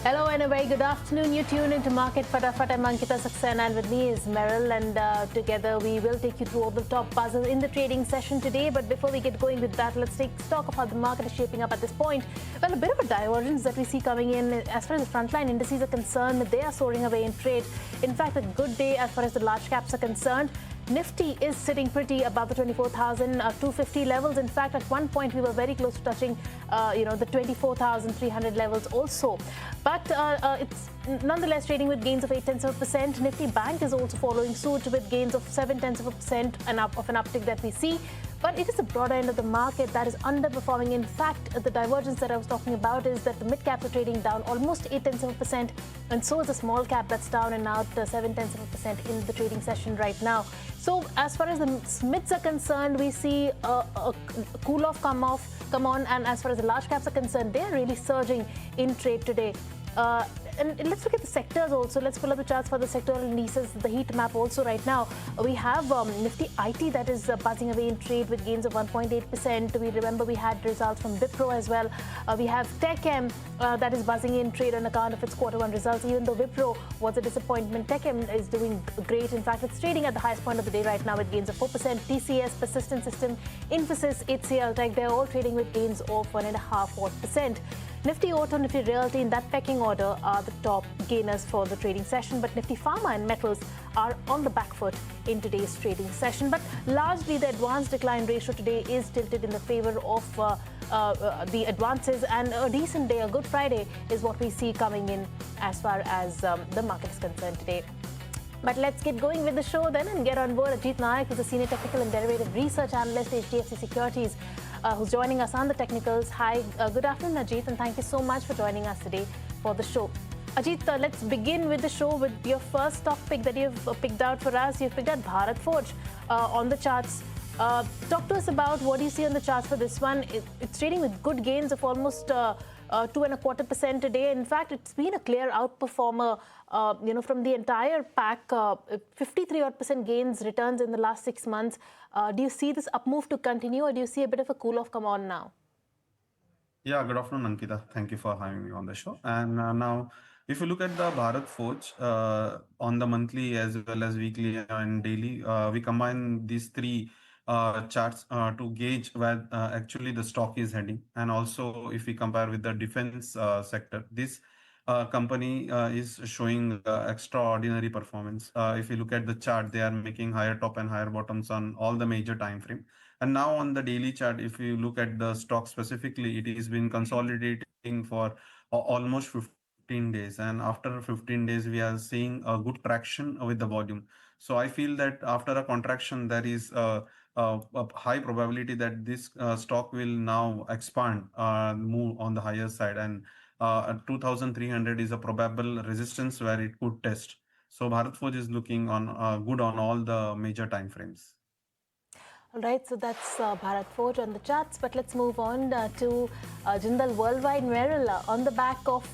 Hello and a very good afternoon. You tune into Market Fatafat. I'm Ankita Saxena and with me is Meryl, and together we will take you through all the top buzzers in the trading session today. But before we get going with that, let's take stock of how the market is shaping up at this point. Well, a bit of a divergence that we see coming in as far as the frontline indices are concerned. They are soaring away in trade. In fact, a good day as far as the large caps are concerned. Nifty is sitting pretty above the 24,250 levels. In fact, at one point we were very close to touching, the 24,300 levels also. But it's nonetheless trading with gains of 0.8%. Nifty Bank is also following suit with gains of 0.7% and of an uptick that we see. But it is the broader end of the market that is underperforming. In fact, the divergence that I was talking about is that the mid caps are trading down almost 0.8%, and so is the small cap that's down and out 0.7% in the trading session right now. So as far as the mids are concerned, we see a cool off come on, and as far as the large caps are concerned, they are really surging in trade today. And let's look at the sectors also. Let's pull up the charts for the sectoral indices, the heat map also right now. We have Nifty IT that is buzzing away in trade with gains of 1.8%. We remember we had results from Wipro as well. We have TechM that is buzzing in trade on account of its Q1 results. Even though Wipro was a disappointment, TechM is doing great. In fact, it's trading at the highest point of the day right now with gains of 4%. TCS, Persistent System, Infosys, HCL Tech, they're all trading with gains of 1.5%. Nifty Auto, Nifty Realty in that pecking order are the top gainers for the trading session, but Nifty Pharma and Metals are on the back foot in today's trading session. But largely the advanced decline ratio today is tilted in the favor of the advances, and a decent day, a good Friday is what we see coming in as far as the market is concerned today. But let's get going with the show then and get on board Ajit Nayak, who's a senior technical and derivative research analyst at HDFC Securities, who's joining us on the technicals. Hi, good afternoon, Ajit, and thank you so much for joining us today for the show. Ajit, let's begin with the show with your first stock pick that you've picked out for us. You've picked out Bharat Forge on the charts. Talk to us about what you see on the charts for this one. It's trading with good gains of almost 2.25% today. In fact, it's been a clear outperformer, from the entire pack. 53% gains returns in the last 6 months. Do you see this up move to continue, or do you see a bit of a cool off come on now? Yeah, good afternoon, Ankita. Thank you for having me on the show. And now, if you look at the Bharat Forge on the monthly as well as weekly and daily, we combine these three charts to gauge where actually the stock is heading. And also, if we compare with the defense sector, this company is showing extraordinary performance. If you look at the chart, they are making higher top and higher bottoms on all the major time frame. And now on the daily chart, if you look at the stock specifically, it has been consolidating for almost 15 days. And after 15 days, we are seeing a good traction with the volume. So I feel that after a contraction, there is a high probability that this stock will now expand, move on the higher side. And 2,300 is a probable resistance where it could test. So Bharat Forge is looking on good on all the major time frames. All right, so that's Bharat Forge on the charts, but let's move on to Jindal Worldwide. Meryl, on the back of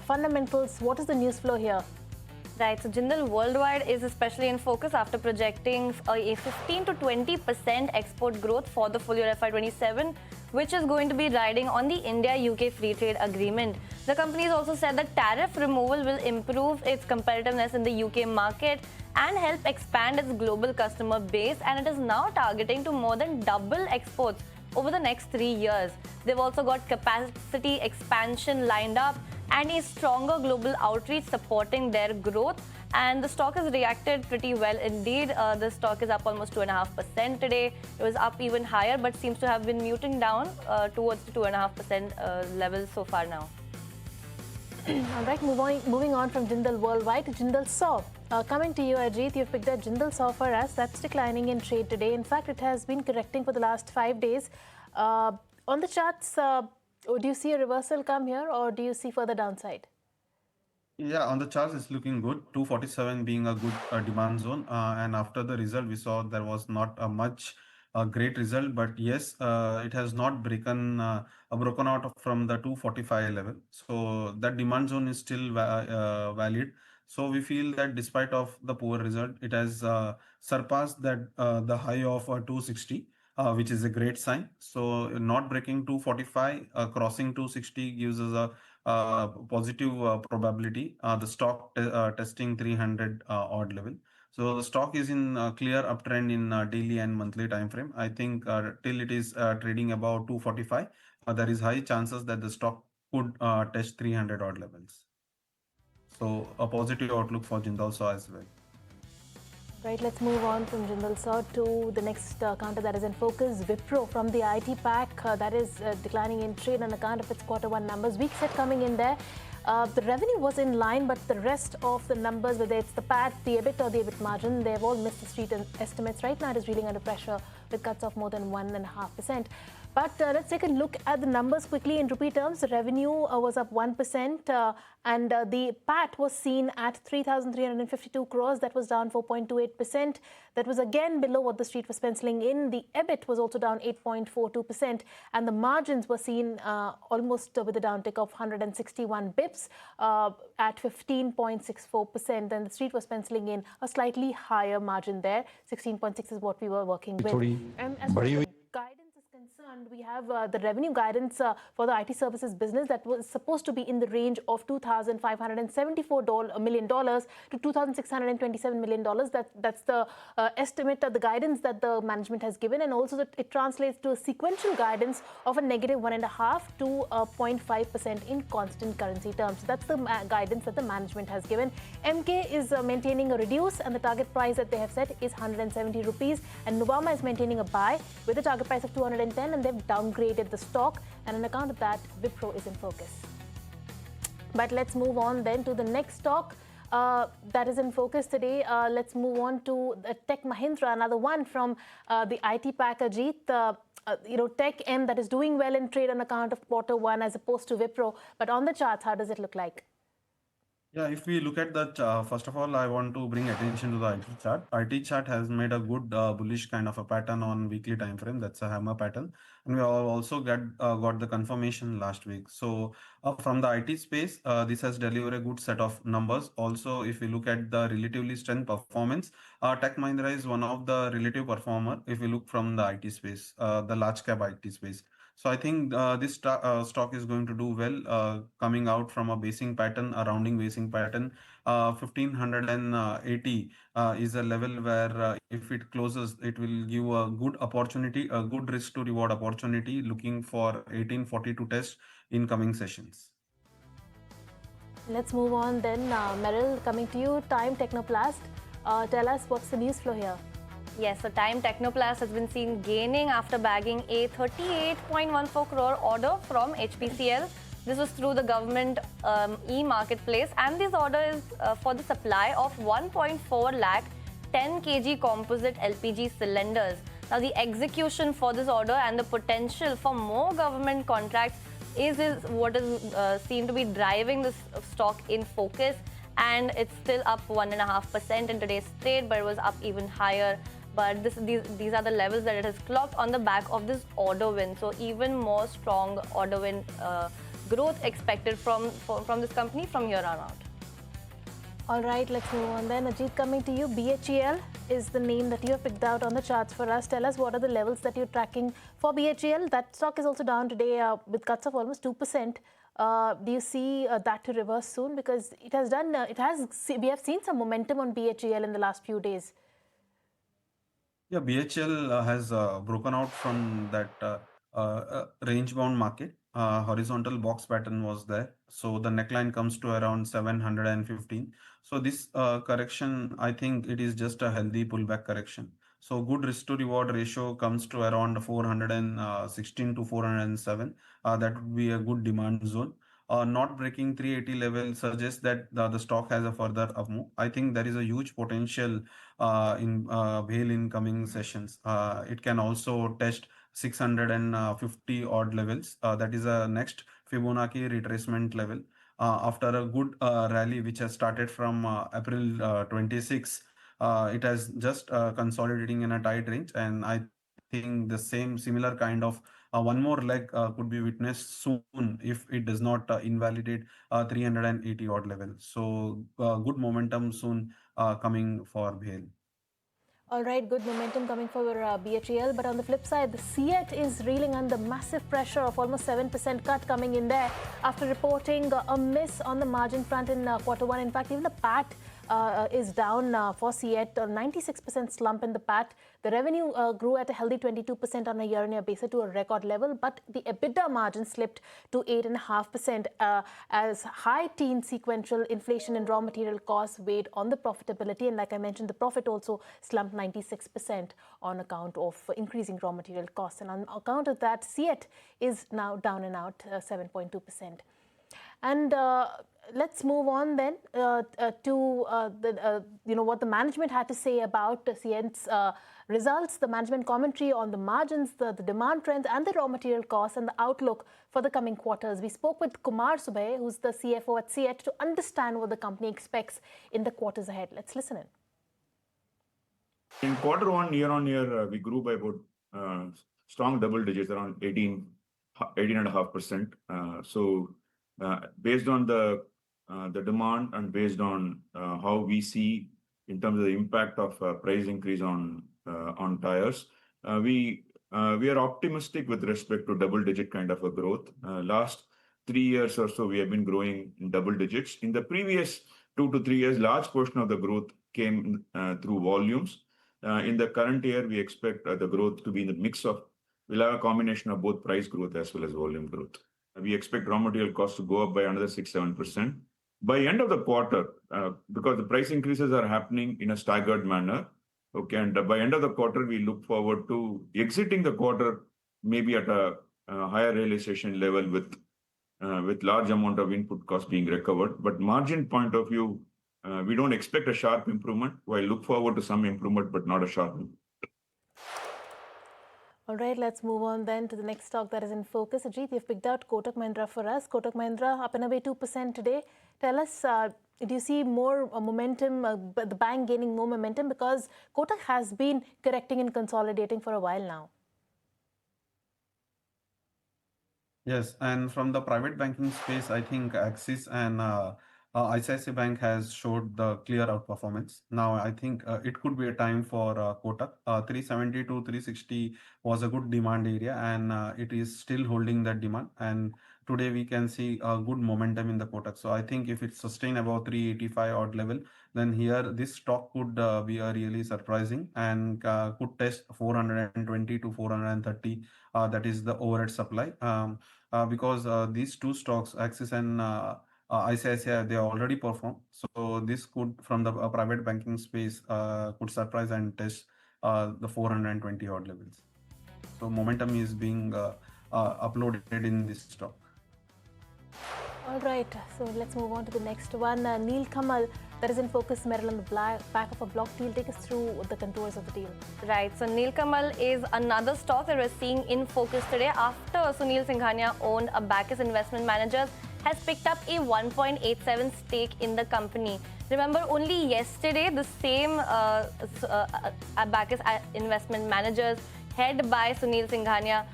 fundamentals, what is the news flow here? Right, so Jindal Worldwide is especially in focus after projecting a 15 to 20% export growth for the full year FY27, which is going to be riding on the India-UK Free Trade Agreement. The company has also said that tariff removal will improve its competitiveness in the UK market and help expand its global customer base, and it is now targeting to more than double exports over the next 3 years. They've also got capacity expansion lined up and a stronger global outreach supporting their growth. And the stock has reacted pretty well indeed. The stock is up almost 2.5% today. It was up even higher, but seems to have been muting down towards the 2.5% level so far now. All right, moving on from Jindal Worldwide to Jindal Saw. Coming to you, Ajit, you've picked up Jindal Saw for us. That's declining in trade today. In fact, it has been correcting for the last 5 days. On the charts, do you see a reversal come here, or do you see further downside? Yeah, on the charts, it's looking good. 247 being a good demand zone. And after the result, we saw there was not a much great result. But yes, it has not broken out from the 245 level. So that demand zone is still valid. So we feel that despite of the poor result, it has surpassed that the high of 260. which is a great sign. So not breaking 245, crossing 260 gives us a positive probability. The stock testing 300 odd level. So the stock is in clear uptrend in daily and monthly time frame. I think till it is trading about 245, there is high chances that the stock could test 300 odd levels. So a positive outlook for Jindal Saw as well. Right, let's move on from Jindal Saw to the next counter that is in focus, Wipro from the IT pack that is declining in trade on account of its Q1 numbers. Weak set coming in there. The revenue was in line, but the rest of the numbers, whether it's the PAT, the EBIT or the EBIT margin, they've all missed the street estimates. Right now it is reeling under pressure with cuts of more than 1.5%. But let's take a look at the numbers quickly in rupee terms. The revenue was up 1% and the PAT was seen at 3,352 crores. That was down 4.28%. That was again below what the street was penciling in. The EBIT was also down 8.42% and the margins were seen almost with a downtick of 161 bips at 15.64%. And the street was penciling in a slightly higher margin there. 16.6 is what we were working with. As far as the guidance is concerned, we have the revenue guidance for the IT services business that was supposed to be in the range of $2,574 million to $2,627 million. That's the estimate of the guidance that the management has given, and also that it translates to a sequential guidance of a negative 1.5 to 0.5% in constant currency terms. That's the guidance that the management has given. MK is maintaining a reduce, and the target price that they have set is 170 rupees, and Nuvama is maintaining a buy with a target price of 210, and they've downgraded the stock, and on account of that, Wipro is in focus. But let's move on then to the next stock that is in focus today. Let's move on to Tech Mahindra, another one from the IT pack, Ajit. Tech M that is doing well in trade on account of Q1 as opposed to Wipro. But on the charts, how does it look like? Yeah, if we look at that, first of all, I want to bring attention to the IT chart. IT chart has made a good bullish kind of a pattern on weekly time frame. That's a hammer pattern, and we all also got the confirmation last week. So from the IT space, this has delivered a good set of numbers. Also, if we look at the relatively strength performance, Tech Mahindra is one of the relative performer. If we look from the IT space, the large cap IT space. So I think this stock is going to do well, coming out from a basing pattern, a rounding basing pattern. 1580 is a level where if it closes, it will give a good opportunity, a good risk to reward opportunity, looking for 1840 to test in coming sessions. Let's move on then. Meryl, coming to you, Time Technoplast. Tell us what's the news flow here. Yes, so Time Technoplast has been seen gaining after bagging a 38.14 crore order from HPCL. This was through the government e-marketplace, and this order is for the supply of 1.4 lakh 10 kg composite LPG cylinders. Now, the execution for this order and the potential for more government contracts is what is seen to be driving this stock in focus, and it's still up 1.5% in today's trade, but it was up even higher. But these are the levels that it has clocked on the back of this order win. So even more strong order win growth expected from this company from here on out. All right, let's move on then. Ajit, coming to you, BHEL is the name that you have picked out on the charts for us. Tell us what are the levels that you're tracking for BHEL. That stock is also down today with cuts of almost 2%. Do you see that to reverse soon? Because it has done, we have seen some momentum on BHEL in the last few days. Yeah, BHL has broken out from that range bound market. Horizontal box pattern was there. So the neckline comes to around 715. So this correction, I think it is just a healthy pullback correction. So good risk to reward ratio comes to around 416 to 407. That would be a good demand zone. Not breaking 380 level suggests that the stock has a further up move. I think there is a huge potential in Bhel in coming sessions. It can also test 650 odd levels. That is a next Fibonacci retracement level. After a good rally which has started from April 26, it has just consolidating in a tight range, and I think the similar kind of one more leg could be witnessed soon if it does not invalidate 380 odd level. So good momentum soon coming for Bhel. All right, good momentum coming for BHEL, but on the flip side, the CET is reeling under massive pressure of almost 7% cut coming in there after reporting a miss on the margin front in Q1. In fact, even the PAT is down for CET, 96% slump in the PAT. The revenue grew at a healthy 22% on a year-on-year basis to a record level, but the EBITDA margin slipped to 8.5% as high teen sequential inflation in raw material costs weighed on the profitability. And like I mentioned, the profit also slumped 96% on account of increasing raw material costs. And on account of that, CET is now down and out 7.2%. And let's move on then to what the management had to say about CET's results, the management commentary on the margins, the demand trends, and the raw material costs, and the outlook for the coming quarters. We spoke with Kumar Subhay, who's the CFO at CET, to understand what the company expects in the quarters ahead. Let's listen in. In Q1, year on year, we grew by about strong double digits, around 18.5%. Based on the demand and based on how we see in terms of the impact of price increase on tires, we are optimistic with respect to double-digit kind of a growth. Last 3 years or so, we have been growing in double digits. In the previous 2 to 3 years, large portion of the growth came through volumes. In the current year, we expect the growth to be in the mix of, we'll have a combination of both price growth as well as volume growth. We expect raw material costs to go up by another 6-7%. By end of the quarter, because the price increases are happening in a staggered manner, okay, and by end of the quarter, we look forward to exiting the quarter maybe at a higher realization level with large amount of input costs being recovered. But margin point of view, we don't expect a sharp improvement. While look forward to some improvement, but not a sharp improvement. All right, let's move on then to the next stock that is in focus. Ajit, you've picked out Kotak Mahindra for us. Kotak Mahindra up and away 2% today. Tell us, do you see more momentum, the bank gaining more momentum? Because Kotak has been correcting and consolidating for a while now. Yes, and from the private banking space, I think Axis and ICICI Bank has showed the clear outperformance. Now, I think it could be a time for Kotak. 370 to 360 was a good demand area, and it is still holding that demand. And today we can see a good momentum in the Kotak. So I think if it's sustained above 385 odd level, then here this stock could be a really surprising and could test 420 to 430. That is the overhead supply. Because these two stocks, Axis and ICICI, they already perform. So this could, from the private banking space, could surprise and test the 420 odd levels. So momentum is being uploaded in this stock. All right, so let's move on to the next one. Neel Kamal, that is in focus, Meryl, on the back of a block deal. Take us through the contours of the deal. Right, so Neel Kamal is another stock that we're seeing in focus today after Sunil Singhania owned a Bacchus Investment Managers has picked up a 1.87 stake in the company. Remember, only yesterday, the same Bacchus Investment Managers head by Sunil Singhania,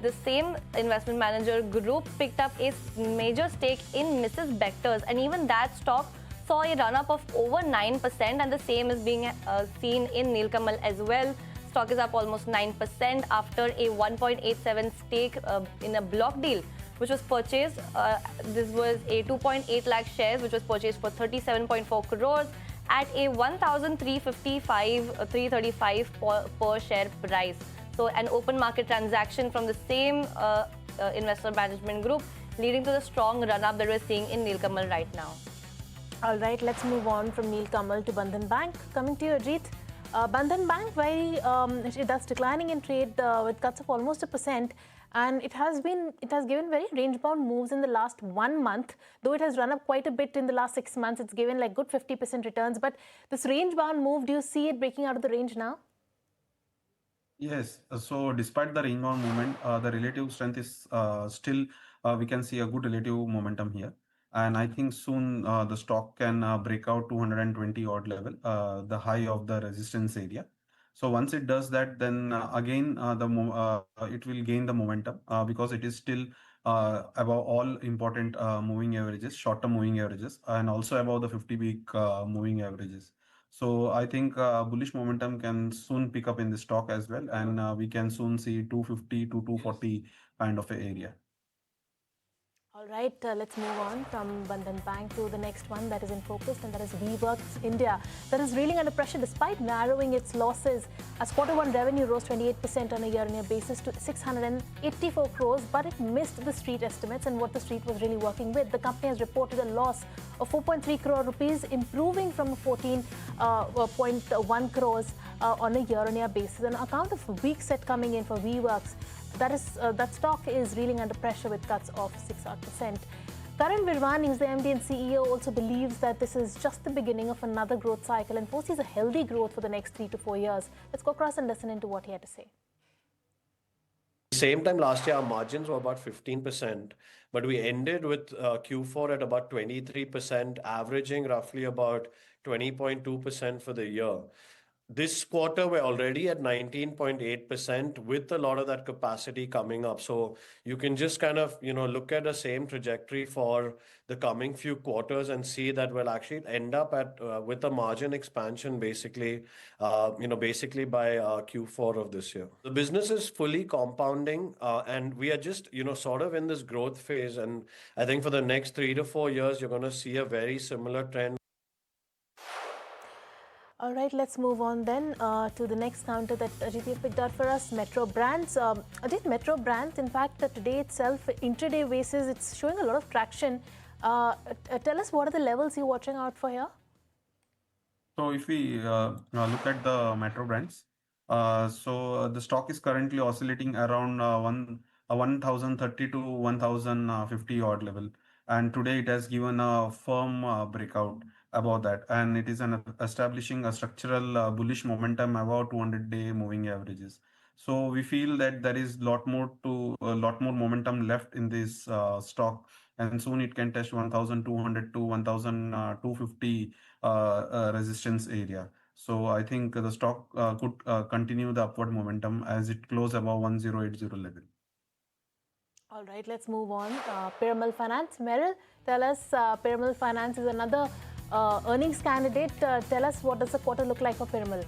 the same investment manager group picked up a major stake in Mrs. Bector's, and even that stock saw a run-up of over 9%, and the same is being seen in Neel Kamal as well. Stock is up almost 9% after a 1.87 stake in a block deal, which was purchased. This was a 2.8 lakh shares, which was purchased for 37.4 crores at a 1,335 per share price. So an open market transaction from the same investor management group, leading to the strong run-up that we're seeing in Neel Kamal right now. All right, let's move on from Neel Kamal to Bandhan Bank. Coming to you, Ajit. Bandhan Bank, that's declining in trade with cuts of almost 1%. And it has given very range-bound moves in the last 1 month. Though it has run up quite a bit in the last 6 months, it's given like good 50% returns. But this range-bound move, do you see it breaking out of the range now? Yes. So despite the range-bound movement, the relative strength is still, we can see a good relative momentum here. And I think soon the stock can break out 220 odd level, the high of the resistance area. So once it does that, then again it will gain the momentum because it is still above all important moving averages, short-term moving averages, and also above the 50-week moving averages. So I think bullish momentum can soon pick up in the stock as well, and we can soon see 250 to 240 kind of a area. All right, let's move on from Bandhan Bank to the next one that is in focus, and that is WeWorks India. That is reeling under pressure despite narrowing its losses, as Q1 revenue rose 28% on a year-on-year basis to 684 crores, but it missed the street estimates and what the street was really working with. The company has reported a loss of 4.3 crore rupees, improving from 14.1 crores on a year-on-year basis, on account of weak set coming in for WeWorks. That stock is reeling under pressure with cuts of 6%. Karan Virwani, who's the MD and CEO, also believes that this is just the beginning of another growth cycle and foresees a healthy growth for the next 3 to 4 years. Let's go across and listen into what he had to say. Same time last year, our margins were about 15%, but we ended with Q4 at about 23%, averaging roughly about 20.2% for the year. This quarter, we're already at 19.8% with a lot of that capacity coming up. So you can just kind of, look at the same trajectory for the coming few quarters and see that we'll actually end up with a margin expansion basically by Q4 of this year. The business is fully compounding and we are just, sort of in this growth phase. And I think for the next 3 to 4 years, you're going to see a very similar trend. All right, let's move on then to the next counter that Ajit picked out for us, Metro Brands. Ajit, Metro Brands, in fact, today itself, intraday basis, it's showing a lot of traction. Tell us, what are the levels you're watching out for here? So if we look at the Metro Brands, so the stock is currently oscillating around 1,030 to 1,050 odd level. And today it has given a firm breakout above that, and it is establishing a structural bullish momentum about 200-day moving averages. So we feel that there is a lot more momentum left in this stock, and soon it can test 1,200 to 1,250 resistance area. So I think the stock could continue the upward momentum as it close above 1,080 level. All right, let's move on. Piramal Finance. Meryl, tell us, Piramal Finance is another earnings candidate. Tell us, what does the quarter look like for Piramal?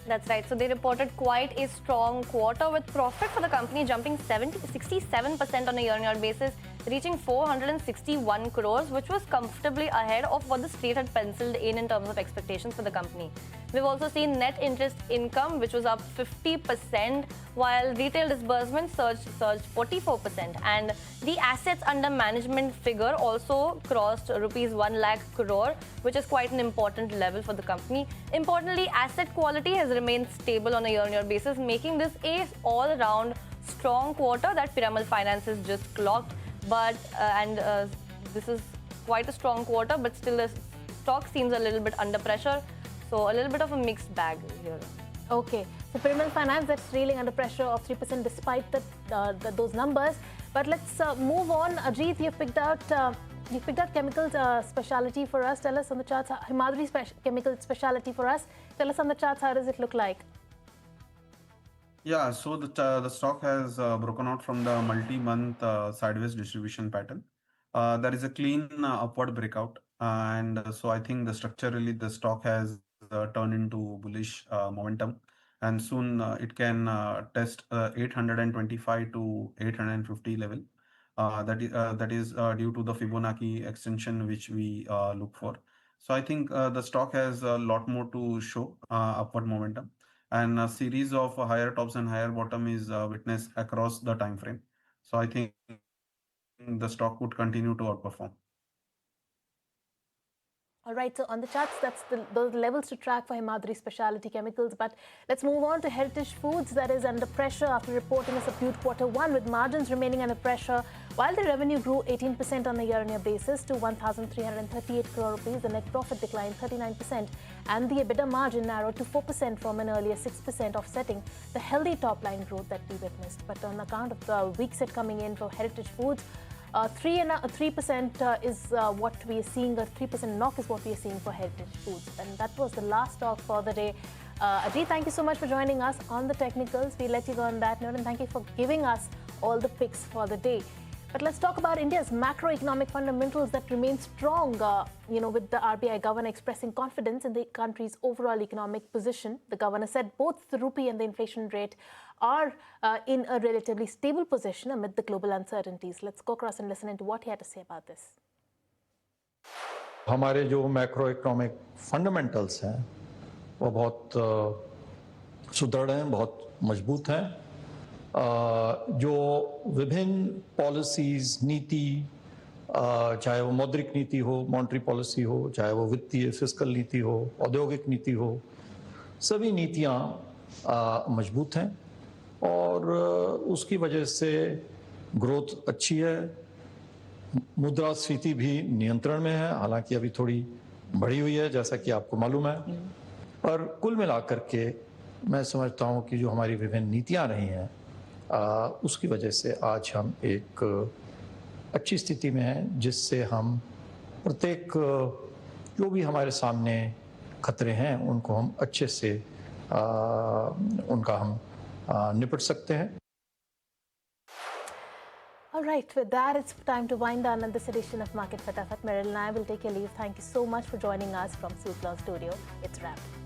That's right. So they reported quite a strong quarter with profit for the company jumping 67% on a year-on-year basis, reaching 461 crores, which was comfortably ahead of what the street had penciled in terms of expectations for the company. We've also seen net interest income, which was up 50%, while retail disbursements surged 44%. And the assets under management figure also crossed rupees 1 lakh crore, which is quite an important level for the company. Importantly, asset quality has remained stable on a year-on-year basis, making this a all-round strong quarter that Piramal Finance has just clocked. But this is quite a strong quarter, but still the stock seems a little bit under pressure. So a little bit of a mixed bag here. Okay, so Piramal Finance, that's reeling under pressure of 3% despite those numbers. But let's move on. Ajit, you've picked out chemicals specialty for us. Tell us on the charts, Himadri chemical specialty for us. Tell us on the charts, how does it look like? Yeah, so the stock has broken out from the multi-month sideways distribution pattern. There is a clean upward breakout, and so I think structurally the stock has turned into bullish momentum, and soon it can test 825 to 850 level. That is due to the Fibonacci extension which we look for. So I think the stock has a lot more to show upward momentum, and a series of higher tops and higher bottom is witnessed across the time frame. So I think the stock would continue to outperform. All right, so on the charts, that's those levels to track for Himadri Specialty Chemicals. But let's move on to Heritage Foods, that is under pressure after reporting a subdued Q1 with margins remaining under pressure. While the revenue grew 18% on a year-on-year basis to 1,338 crore rupees, the net profit declined 39%, and the EBITDA margin narrowed to 4% from an earlier 6%, offsetting the healthy top-line growth that we witnessed. But on account of the weak set coming in for Heritage Foods, 3% is what we are seeing, or 3% knock is what we are seeing for Heritage Foods. And that was the last stock for the day. Ajit, thank you so much for joining us on the technicals. We let you go on that note, and thank you for giving us all the picks for the day. But let's talk about India's macroeconomic fundamentals that remain strong, with the RBI governor expressing confidence in the country's overall economic position. The governor said both the rupee and the inflation rate are in a relatively stable position amid the global uncertainties. Let's go across and listen into what he had to say about this. हमारे जो macro economic fundamentals हैं वो बहुत सुदृढ़ हैं, बहुत मजबूत हैं। जो विभिन्न पॉलिसीज, नीति, चाहे वो मौद्रिक नीति हो, मॉनेटरी पॉलिसी हो, चाहे वो वित्तीय फिस्कल नीति हो, औद्योगिक नीति हो, सभी नीतियां मजबूत हैं और उसकी वजह से ग्रोथ अच्छी है। मुद्रास्फीति भी नियंत्रण में है, हालांकि अभी थोड़ी बढ़ी हुई है जैसा कि आपको मालूम है, पर कुल मिलाकर के मैं समझता हूं कि जो हमारी विभिन्न नीतियां रही हैं उसकी वजह से आज हम एक अच्छी स्थिति में हैं, जिससे हम प्रत्येक जो भी हमारे सामने खतरे हैं उनको हम अच्छे से उनका हम निपट सकते हैं। All right, with that, it's time to wind down on this edition of Market Fatafat. Meryl and I will take your leave. Thank you so much for joining us from Suit Law Studio. It's wrapped.